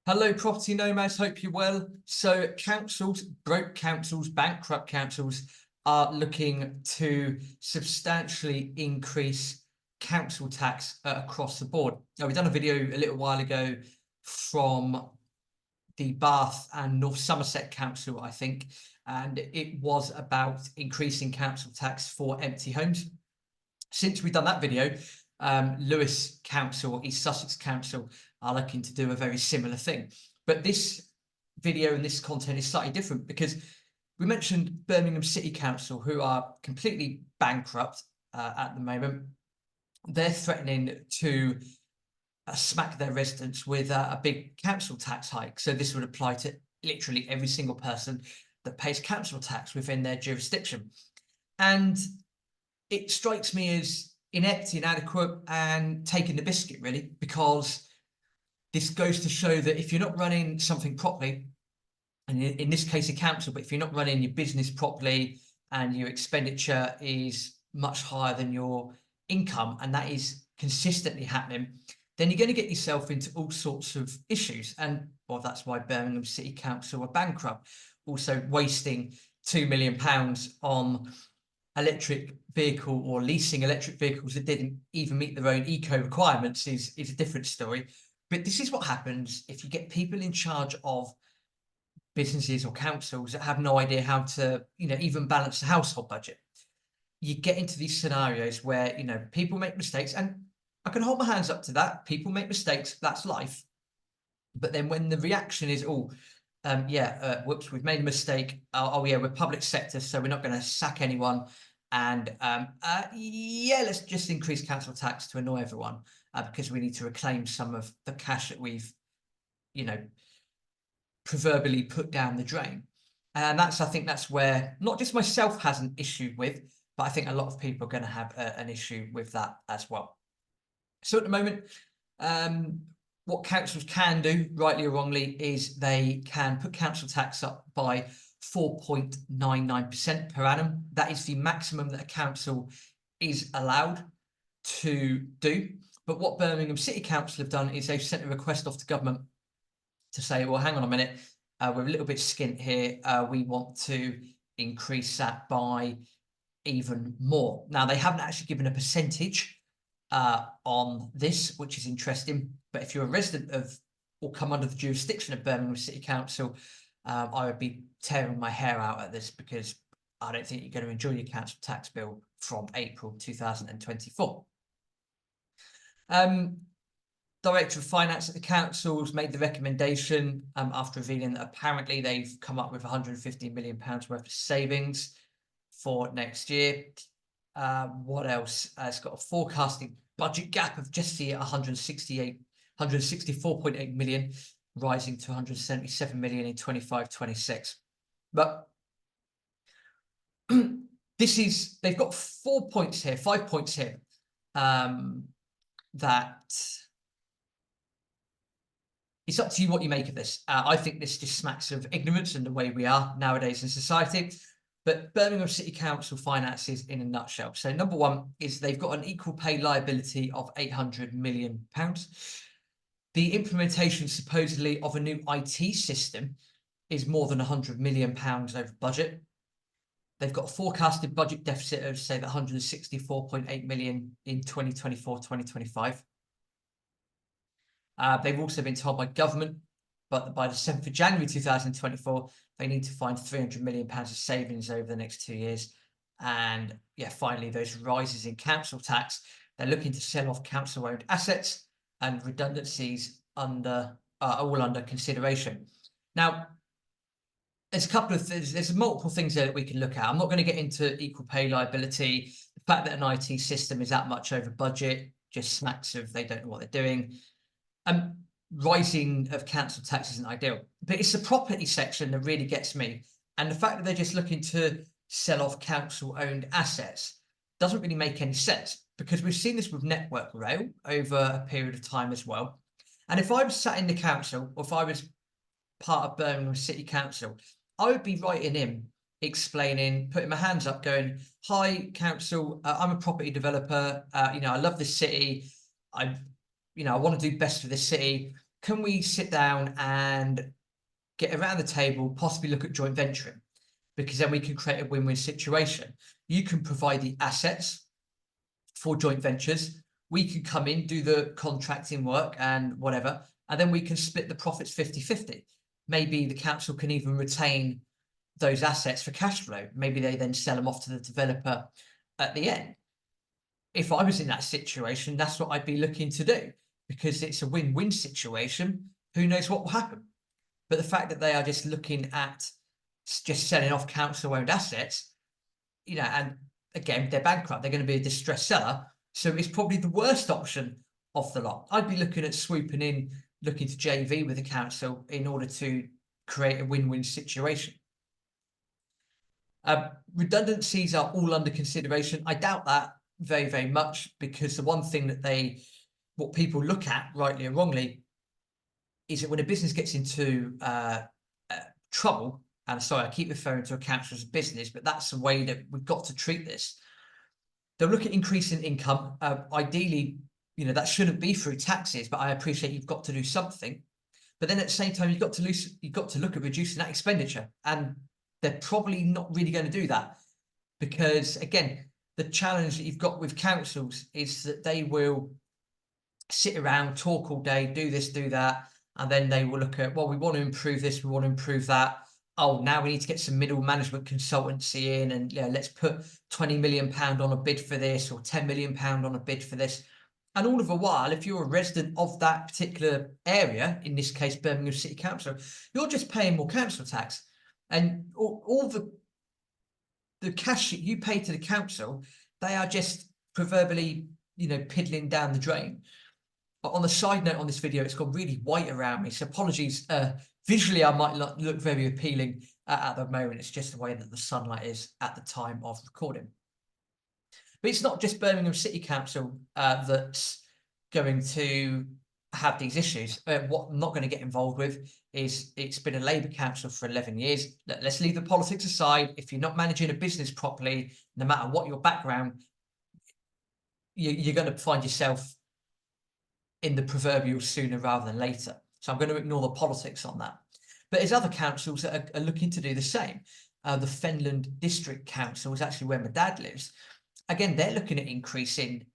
Hello, property nomads. Hope you're well. So councils, broke councils, bankrupt councils are looking to substantially increase council tax across the board. Now, we've done a video a little while ago from the Bath and North Somerset Council, I think, and it was about increasing council tax for empty homes. Since we've done that video, Lewes Council, East Sussex Council are looking to do a very similar thing. But this video and this content is slightly different because we mentioned Birmingham City Council, who are completely bankrupt at the moment. They're threatening to smack their residents with a big council tax hike. So this would apply to literally every single person that pays council tax within their jurisdiction. And it strikes me as inept, inadequate, and taking the biscuit, really, because this goes to show that if you're not running something properly, and in this case a council, but if you're not running your business properly and your expenditure is much higher than your income, and that is consistently happening, then you're going to get yourself into all sorts of issues. And well, that's why Birmingham City Council are bankrupt. Also wasting £2 million on electric vehicle or leasing electric vehicles that didn't even meet their own eco requirements is a different story. But this is what happens if you get people in charge of businesses or councils that have no idea how to, even balance the household budget. You get into these scenarios where, people make mistakes, and I can hold my hands up to that. People make mistakes, that's life. But then when the reaction is, whoops, we've made a mistake. We're public sector, so we're not going to sack anyone. And let's just increase council tax to annoy everyone because we need to reclaim some of the cash that we've, proverbially put down the drain. And I think that's where not just myself has an issue with, but I think a lot of people are going to have an issue with that as well. So at the moment, what councils can do, rightly or wrongly, is they can put council tax up by 4.99% per annum. That is the maximum that a council is allowed to do. But what Birmingham City Council have done is they've sent a request off to government to say, well, hang on a minute, we're a little bit skint here. We want to increase that by even more. Now, they haven't actually given a percentage on this, which is interesting. But if you're a resident of or come under the jurisdiction of Birmingham City Council, I would be tearing my hair out at this because I don't think you're going to enjoy your council tax bill from April 2024. Director of Finance at the council's made the recommendation after revealing that apparently they've come up with £150 million worth of savings for next year. What else? It's got a forecasted budget gap of just the 164.8 million, rising to 177 million in 25-26. But they've got 5 points here, that it's up to you what you make of this. I think this just smacks of ignorance and the way we are nowadays in society. But Birmingham City Council finances in a nutshell. So number one is they've got an equal pay liability of £800 million. The implementation supposedly of a new IT system is more than £100 million over budget. They've got a forecasted budget deficit of, say, 164.8 million in 2024-2025. They've also been told by government, but by the 7th of January 2024, they need to find £300 million of savings over the next 2 years. And finally, those rises in council tax, they're looking to sell off council-owned assets, and redundancies are all under consideration. Now, there's a couple of things, there's multiple things there that we can look at. I'm not going to get into equal pay liability. The fact that an IT system is that much over budget just smacks of they don't know what they're doing. Rising of council tax isn't ideal, but it's the property section that really gets me. And the fact that they're just looking to sell off council-owned assets doesn't really make any sense, because we've seen this with Network Rail over a period of time as well. And if I was sat in the council, or if I was part of Birmingham City Council, I would be writing in, explaining, putting my hands up, going, "Hi, council, I'm a property developer. I love this city. I want to do best for this city. can we sit down and get around the table, possibly look at joint venturing? Because then we can create a win-win situation. You can provide the assets for joint ventures. We can come in, do the contracting work and whatever, and then we can split the profits 50-50. Maybe the council can even retain those assets for cash flow. Maybe they then sell them off to the developer at the end. If I was in that situation, that's what I'd be looking to do, because it's a win-win situation. Who knows what will happen? But the fact that they are just looking at just selling off council-owned assets, you know, and again, they're bankrupt, they're going to be a distressed seller. So it's probably the worst option of the lot. I'd be looking at swooping in, looking to JV with the council in order to create a win-win situation. Redundancies are all under consideration. I doubt that very, very much, because the one thing that what people look at, rightly or wrongly, is that when a business gets into trouble, and sorry, I keep referring to a council as a business, but that's the way that we've got to treat this. They'll look at increasing income. Ideally, you know, that shouldn't be through taxes, but I appreciate you've got to do something. But then at the same time, you've got to look at reducing that expenditure, and they're probably not really going to do that, because again, the challenge that you've got with councils is that they will sit around, talk all day, do this, do that, and then they will look at, well, we want to improve this, we want to improve that. Oh, now we need to get some middle management consultancy in, and yeah, let's put £20 million on a bid for this, or £10 million on a bid for this. And all of a while, if you're a resident of that particular area, in this case, Birmingham City Council, you're just paying more council tax. And all the cash that you pay to the council, they are just proverbially, you know, piddling down the drain. But on the side note on this video, it's gone really white around me, so apologies. Visually, I might look very appealing at the moment. It's just the way that the sunlight is at the time of recording. But it's not just Birmingham City Council that's going to have these issues. What I'm not going to get involved with is, it's been a Labour council for 11 years. Let's leave the politics aside. If you're not managing a business properly, no matter what your background, you're going to find yourself in the proverbial sooner rather than later. So I'm going to ignore the politics on that. But there's other councils that are looking to do the same. The Fenland District Council is actually where my dad lives. Again, they're looking at increasing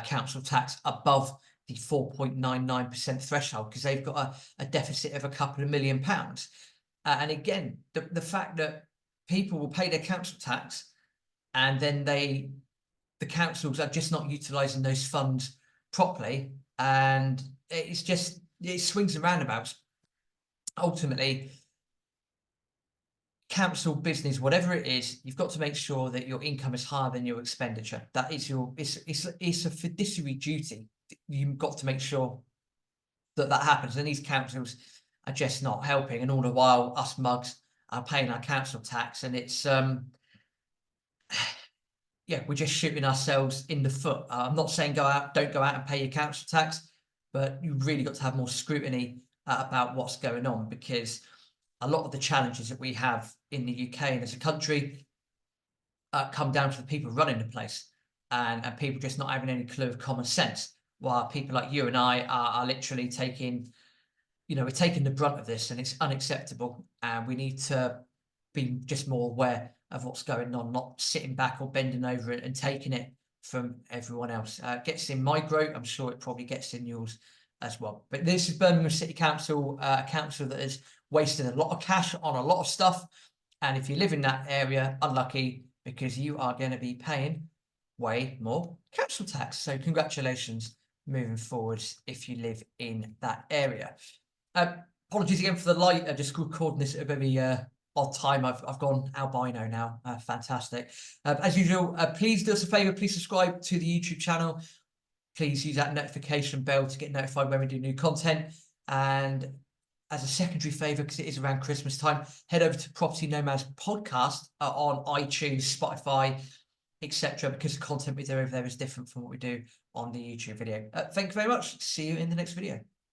council tax above the 4.99% threshold, because they've got a deficit of a couple of £1 million. And again, the fact that people will pay their council tax, and then the councils are just not utilising those funds properly, and it swings and roundabouts. Ultimately, council business, whatever it is, you've got to make sure that your income is higher than your expenditure. That is it's a fiduciary duty. You've got to make sure that happens, and these councils are just not helping, and all the while us mugs are paying our council tax, and it's yeah, we're just shooting ourselves in the foot. I'm not saying don't go out and pay your council tax, but you've really got to have more scrutiny about what's going on, because a lot of the challenges that we have in the UK and as a country come down to the people running the place, and people just not having any clue of common sense, while people like you and I are literally taking, you know, we're taking the brunt of this, and it's unacceptable, and we need to be just more aware of what's going on, not sitting back or bending over it and taking it from everyone else. Gets in my growth, I'm sure it probably gets in yours as well. But this is Birmingham City Council, a council that has wasted a lot of cash on a lot of stuff, and if you live in that area, unlucky, because you are going to be paying way more council tax. So congratulations moving forwards if you live in that area. Apologies again for the light. Just recording this at a very odd time. I've gone albino now. Fantastic. As usual, please do us a favor. Please subscribe to the YouTube channel. Please use that notification bell to get notified when we do new content. And as a secondary favor, because it is around Christmas time, head over to Property Nomads podcast on iTunes, Spotify, etc., because the content we do over there is different from what we do on the YouTube video. Thank you very much. See you in the next video.